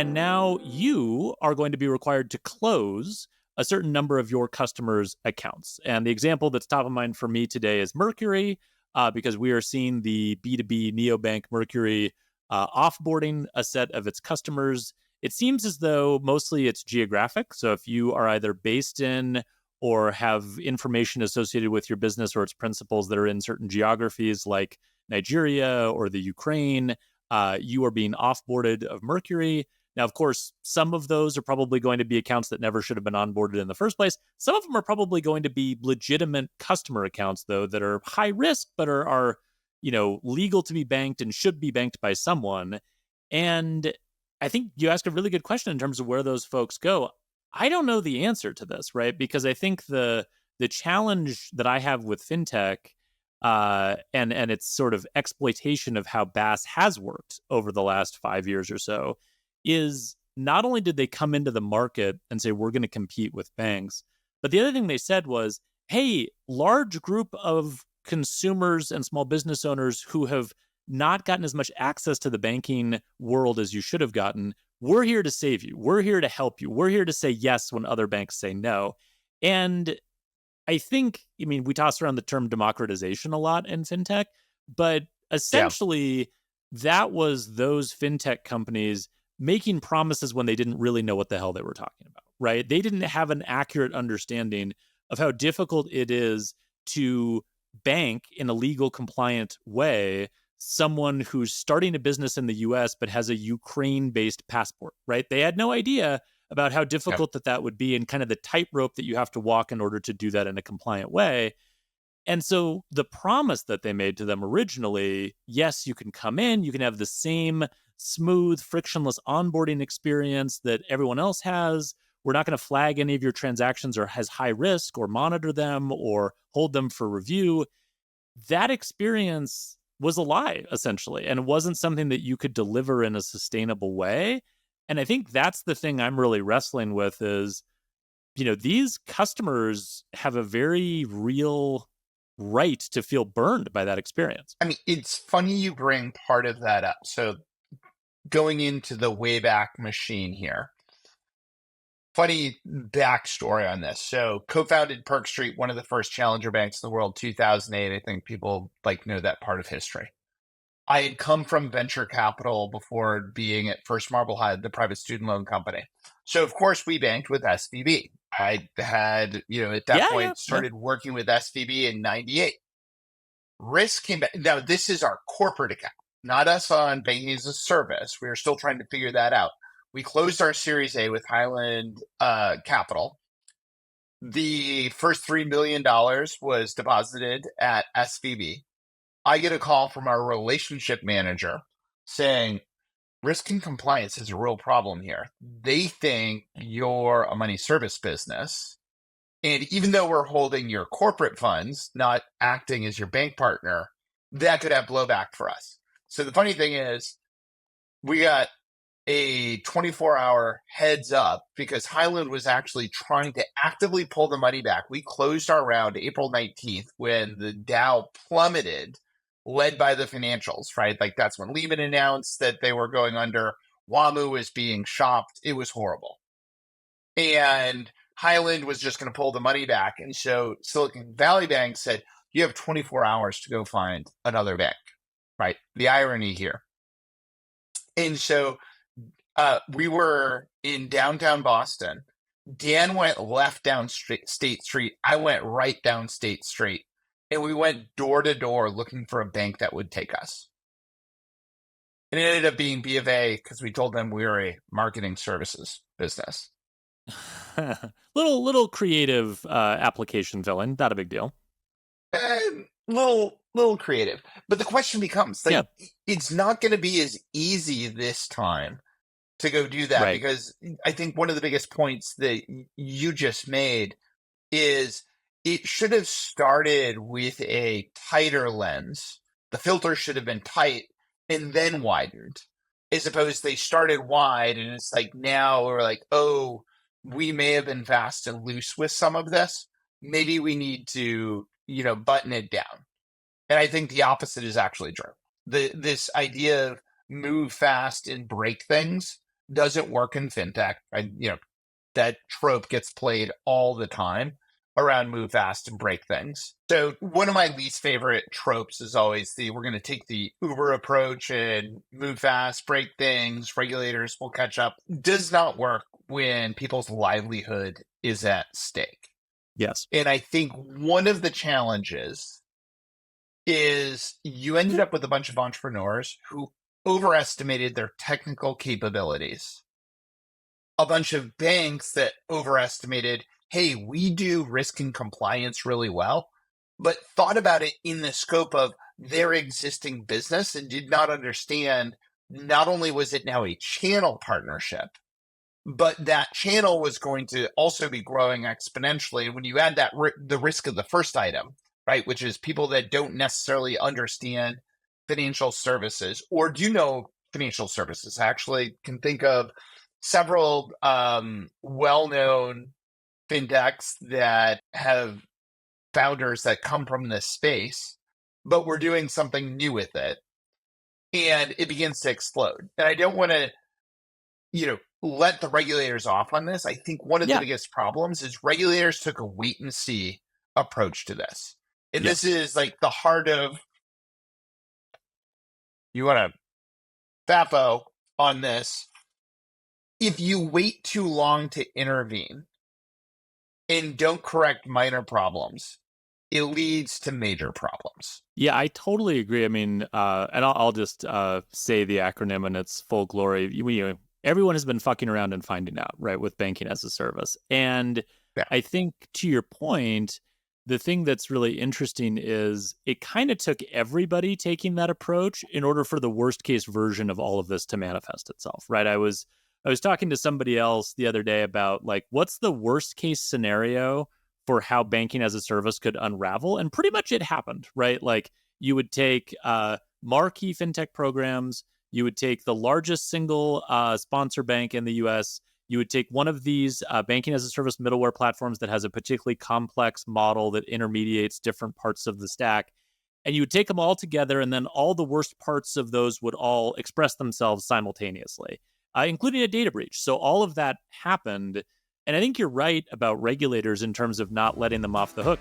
And now you are going to be required to close a certain number of your customers' accounts. And the example that's top of mind for me today is Mercury, because we are seeing the B2B neobank Mercury offboarding a set of its customers. It seems as though mostly it's geographic. So if you are either based in or have information associated with your business or its principals that are in certain geographies like Nigeria or the Ukraine, you are being offboarded of Mercury. Now, of course, some of those are probably going to be accounts that never should have been onboarded in the first place. Some of them are probably going to be legitimate customer accounts, though, that are high risk, but are legal to be banked and should be banked by someone. And I think you ask a really good question in terms of where those folks go. I don't know the answer to this, right? Because I think the challenge that I have with fintech and its sort of exploitation of how BaaS has worked over the last 5 years or so is not only did they come into the market and say, we're going to compete with banks, but the other thing they said was, hey, large group of consumers and small business owners who have not gotten as much access to the banking world as you should have gotten, we're here to save you. We're here to help you. We're here to say yes when other banks say no. And I think, we toss around the term democratization a lot in fintech, but Yeah. essentially that was those fintech companies making promises when they didn't really know what the hell they were talking about, right? They didn't have an accurate understanding of how difficult it is to bank in a legal compliant way someone who's starting a business in the US but has a Ukraine-based passport, right? They had no idea about how Yeah. difficult that would be and kind of the tightrope that you have to walk in order to do that in a compliant way. And so the promise that they made to them originally, yes, you can come in, you can have the same smooth, frictionless onboarding experience that everyone else has. We're not going to flag any of your transactions or as high risk or monitor them or hold them for review. That experience was a lie, essentially, and it wasn't something that you could deliver in a sustainable way. And I think that's the thing I'm really wrestling with is, these customers have a very real right to feel burned by that experience. I mean, it's funny you bring part of that up. So going into the Wayback Machine here, funny backstory on this. So co-founded Perk Street, one of the first challenger banks in the world, 2008. I think people know that part of history. I had come from venture capital before being at First Marblehead, the private student loan company. So of course we banked with SVB. I had, at that Yeah. point started working with SVB in 98. Risk came back. Now this is our corporate account, not us on banking as a service. We are still trying to figure that out. We closed our Series A with Highland Capital. The first $3 million was deposited at SVB. I get a call from our relationship manager saying, risk and compliance is a real problem here. They think you're a money service business. And even though we're holding your corporate funds, not acting as your bank partner, that could have blowback for us. So the funny thing is, we got a 24-hour heads up because Highland was actually trying to actively pull the money back. We closed our round April 19th when the Dow plummeted, led by the financials, right? Like that's when Lehman announced that they were going under. WAMU was being shopped. It was horrible. And Highland was just going to pull the money back. And so Silicon Valley Bank said, you have 24 hours to go find another bank, right? The irony here. And so we were in downtown Boston. Dan went left down State Street. I went right down State Street. And we went door to door looking for a bank that would take us. And it ended up being B of A because we told them we were a marketing services business. little creative application fill-in, not a big deal. Little creative. But the question becomes, Yeah. it's not going to be as easy this time to go do that. Right. Because I think one of the biggest points that you just made is it should have started with a tighter lens. The filter should have been tight and then widened, as opposed they started wide and it's like now we're like, oh, we may have been fast and loose with some of this. Maybe we need to, button it down. And I think the opposite is actually true. This idea of move fast and break things doesn't work in fintech. That trope gets played all the time around move fast and break things. So one of my least favorite tropes is always we're going to take the Uber approach and move fast, break things, regulators will catch up. Does not work when people's livelihood is at stake. Yes. And I think one of the challenges is you ended up with a bunch of entrepreneurs who overestimated their technical capabilities. A bunch of banks that overestimated, hey, we do risk and compliance really well, but thought about it in the scope of their existing business and did not understand not only was it now a channel partnership, but that channel was going to also be growing exponentially. And when you add that the risk of the first item, right, which is people that don't necessarily understand financial services or do know financial services, I actually can think of several well-known fintechs that have founders that come from this space, but we're doing something new with it, and it begins to explode. And I don't want to, let the regulators off on this. I think one of the biggest problems is regulators took a wait and see approach to this. And this is like the heart of, you want to FAFO on this. If you wait too long to intervene and don't correct minor problems, it leads to major problems. Yeah, I totally agree. I mean, and I'll just say the acronym in its full glory. Everyone has been fucking around and finding out, right, with banking as a service. And I think to your point, the thing that's really interesting is it kind of took everybody taking that approach in order for the worst case version of all of this to manifest itself, right? I was talking to somebody else the other day about like, what's the worst case scenario for how banking as a service could unravel? And pretty much it happened, right? Like you would take marquee fintech programs, you would take the largest single sponsor bank in the US, you would take one of these banking as a service middleware platforms that has a particularly complex model that intermediates different parts of the stack, and you would take them all together, and then all the worst parts of those would all express themselves simultaneously, including a data breach. So all of that happened. And I think you're right about regulators in terms of not letting them off the hook.